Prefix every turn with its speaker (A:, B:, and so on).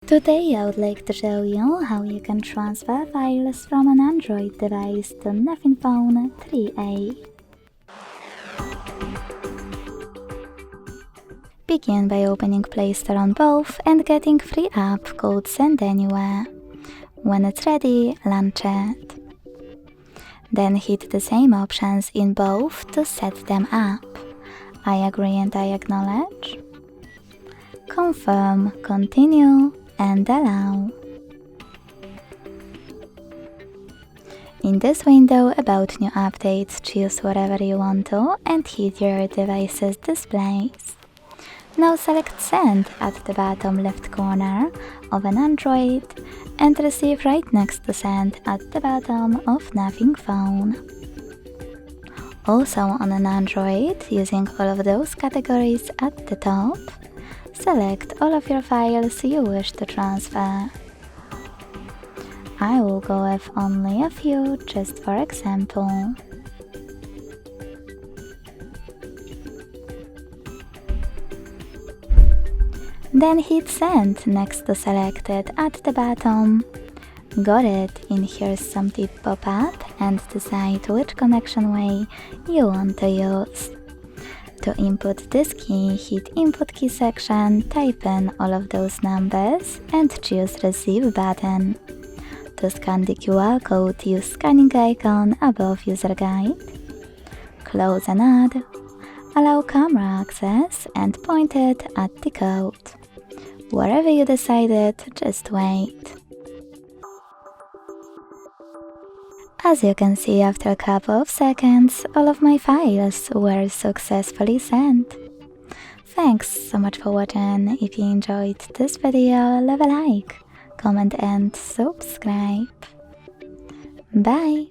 A: Today I would like to show you how you can transfer files from an Android device to Nothing Phone 3A. Begin by opening Play Store on both and getting free app called Send Anywhere. When it's ready, launch it. Then hit the same options in both to set them up. I agree and I acknowledge. Confirm, continue, and allow. In this window about new updates, choose whatever you want to and hit your device's displays. Now select Send at the bottom left corner of an Android and Receive right next to Send at the bottom of Nothing Phone. Also on an Android, using all of those categories at the top, select all of your files you wish to transfer. I will go with only a few just for example. Then hit Send next to Selected at the bottom. Got it, in here's some tip pop-up and decide which connection way you want to use. To input this key, hit Input Key section, type in all of those numbers and choose Receive button. To scan the QR code, use scanning icon above User Guide. Close and add. Allow camera access and point it at the code. Wherever you decided, just wait. As you can see, after a couple of seconds, all of my files were successfully sent. Thanks so much for watching. If you enjoyed this video, leave a like, comment and subscribe. Bye!